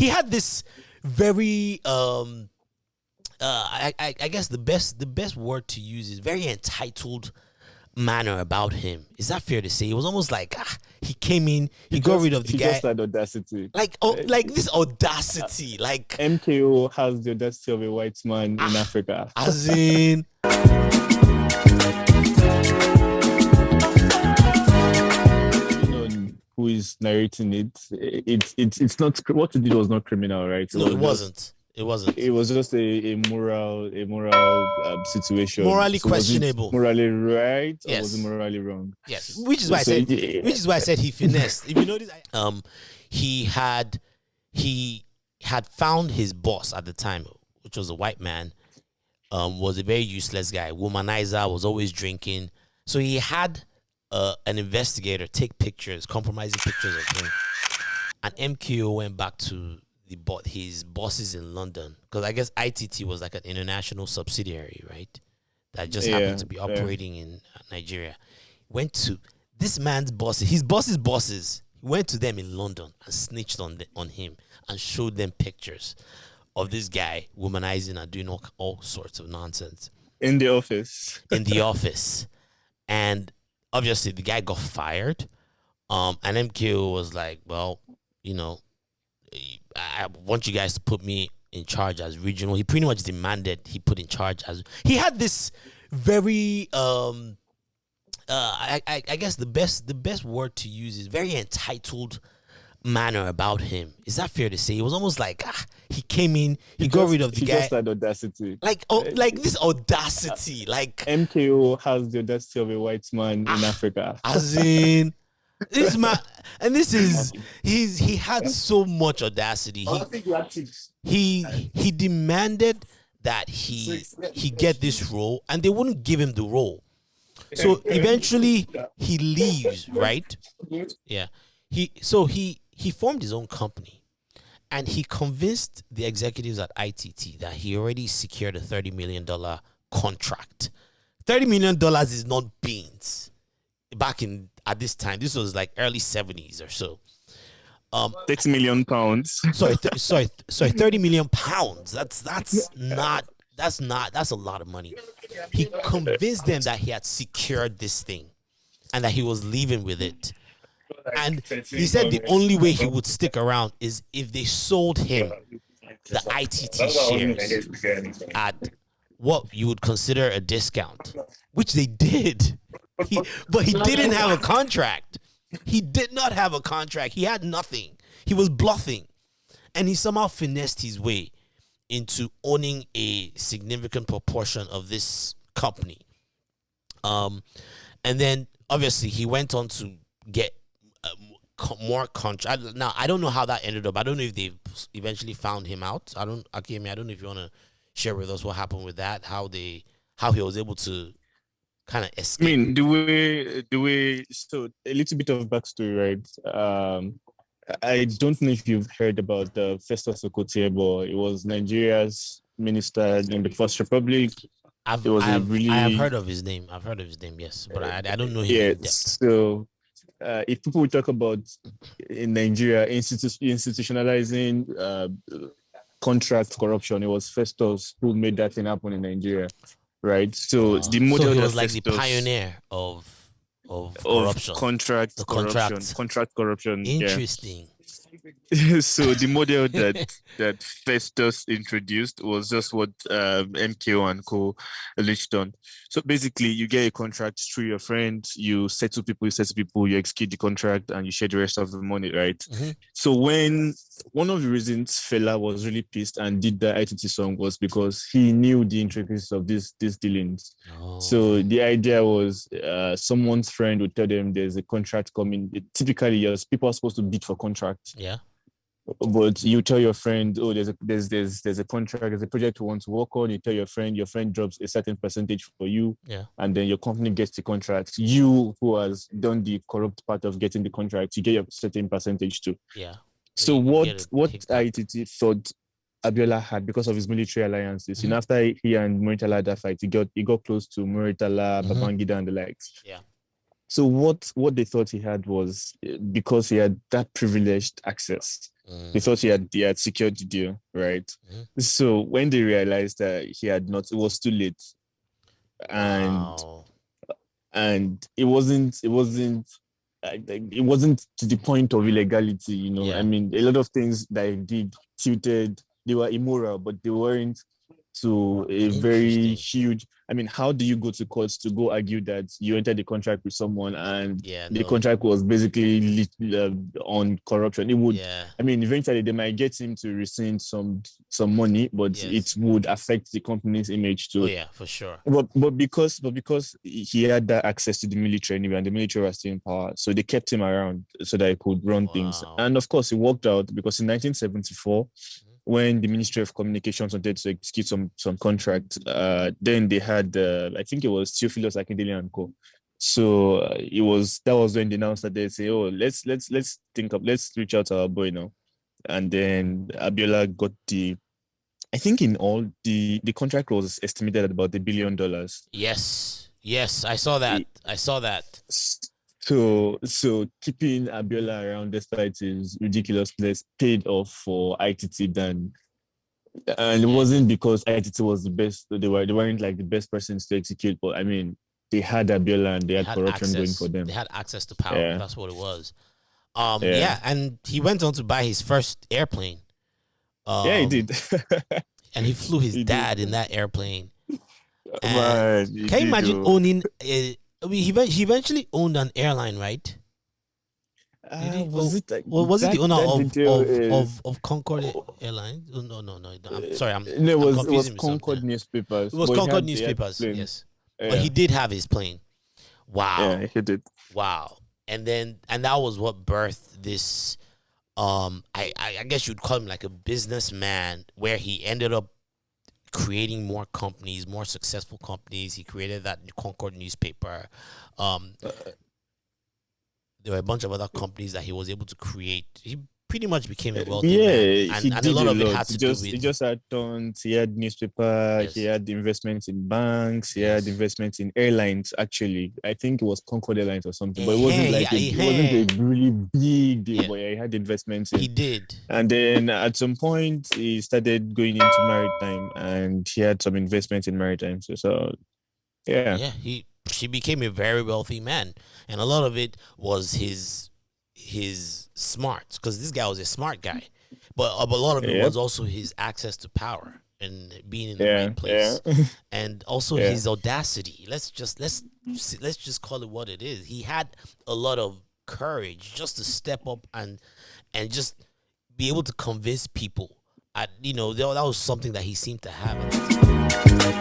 he had this very I guess the best word to use is very entitled manner about him. Is that fair to say? It was almost like he came in, he got rid of the he guy. just had audacity. Like this audacity. Like MKO has the audacity of a white man in Africa. As in who is narrating it? It's not what he did was not criminal, right? it wasn't. It wasn't. It was just a moral situation. Morally so questionable. Was it morally right or yes. was it morally wrong? Yes. Which is why I said he finessed. If you notice, he had found his boss at the time, which was a white man, was a very useless guy, womanizer, was always drinking. So he had an investigator take pictures, compromising pictures of him. And MKO went back to his bosses in London, because I guess ITT was like an international subsidiary, right? That just happened to be operating in Nigeria. Went to this man's bosses, his boss's bosses. Went to them in London and snitched on him and showed them pictures of this guy womanizing and doing all sorts of nonsense in the office. And obviously the guy got fired. And MKO was like, well, I want you guys to put me in charge as regional. He pretty much demanded he put in charge as. He had this very I guess the best word to use is very entitled manner about him. Is that fair to say? It was almost like he came in, he got rid of the guy. He just had audacity. Like this audacity. Like MKO has the audacity of a white man in Africa. As in this man, and this is he had so much audacity. He demanded that he get this role, and they wouldn't give him the role. So eventually he leaves, right? Yeah. He formed his own company, and he convinced the executives at ITT that he already secured a $30 million contract. $30 million is not beans. At this time, this was like early 70s or so. 30 million pounds. Sorry, 30 million pounds. That's a lot of money. He convinced them that he had secured this thing and that he was leaving with it. And he said the only way he would stick around is if they sold him the ITT shares at what you would consider a discount, which they did. But he didn't have a contract. He did not have a contract. He had nothing. He was bluffing. And he somehow finessed his way into owning a significant proportion of this company. And then, obviously, he went on to get more contract. Now, I don't know how that ended up. I don't know if they eventually found him out. Akinyemi, I don't know if you want to share with us what happened with that, how he was able to kind of escape. I mean, the way, so a little bit of backstory, right? I don't know if you've heard about the Festus Okotie-Eboh. It was Nigeria's minister in the First Republic. I have heard of his name. I've heard of his name, yes, but I don't know him in depth. So if people will talk about in Nigeria institutionalizing contract corruption, it was Festus who made that thing happen in Nigeria, right? So the model he was like the pioneer of corruption. Contract corruption. Interesting. Yeah. So the model that Festus introduced was just what MKO and Co. alleged on. So basically, you get a contract through your friend, you settle people, you execute the contract, and you share the rest of the money, right? Mm-hmm. So when one of the reasons Fela was really pissed and did the ITT song was because he knew the intricacies of these dealings. Oh. So the idea was someone's friend would tell them there's a contract coming. Typically, yes, people are supposed to bid for contracts. Yeah. But you tell your friend, oh, there's a contract, there's a project you want to work on. You tell your friend drops a certain percentage for you, and then your company gets the contract. You, who has done the corrupt part of getting the contract, you get your certain percentage too. Yeah. So what ITT thought Abiola had because of his military alliances, Mm-hmm. After he and Muritala had that fight, he got close to Muritala, Babangida, and the likes. Yeah. So what they thought he had was because he had that privileged access. They thought he had secured the deal, right? So when they realized that he had not, it was too late, and Wow. it wasn't to the point of illegality. I Yeah. mean, a lot of things that he did tilted. They were immoral, but they weren't to a very Interesting. huge. I mean, how do you go to court to go argue that you entered the contract with someone and Yeah. the No. contract was basically on corruption? It would. Yeah. I mean, eventually they might get him to rescind some money, but Yes. it would affect the company's image Oh too. yeah, for sure. But because he had that access to the military anyway, and the military was still in power, so they kept him around so that he could run things. Wow. And of course, it worked out because in 1974, Mhm. when the Ministry of Communications wanted to execute some contract, then they had I think it was Theophilus Akindele and Co. So that was when they announced that they say, oh, let's reach out to our boy now, and then Abiola got the. I think in all the contract was estimated at about $1 billion. Yes. Yes, I saw that. I saw that. So keeping Abiola around despite his ridiculousness paid off for ITT than, and it wasn't because ITT was the best. They weren't like the best persons to execute, but I mean they had Abiola and they They had had corruption going for access. They them. had access to power. Yeah, That's what it was. yeah, Yeah, and he went on to buy his first airplane. yeah. He did. Um, and he flew his He did. dad in that airplane. And Man, he can you did. imagine Though. owning a, I mean, he eventually owned an airline, right? Did he? Was it like Well, was he the owner that detail is? of Concorde Airlines? Oh, no, no, no. I'm sorry. No, I'm it was confusing with something. Concord newspapers, It was but Concorde he had newspapers. plane. Yes, but Yeah, he did have his plane. yeah, Wow, he did. wow. And that was what birthed this. I guess you'd call him like a businessman, where he ended up creating more companies, more successful companies. He created that Concord newspaper. Um, there were a bunch of other companies that he was able to create. He pretty much became a wealthy man, Yeah, he and a did lot a of it lot. had He to do just he with just had tons. He had newspaper. He yes, had investments in banks. He had yes. investments in airlines. Actually, I think it was Concord Airlines or something. But it wasn't Yeah, like it wasn't a really big deal. yeah. But yeah, he had investments He in. did. And then at some point, he started going into maritime, and he had some investments in maritime. So yeah, Yeah, she became a very wealthy man, and a lot of it was his smarts, because this guy was a smart guy, but a lot of it yep, was also his access to power and being in the yeah, right yeah, place, and also yeah. his audacity. Let's just call it what it is. He had a lot of courage just to step up and just be able to convince people. That was something that he seemed to have.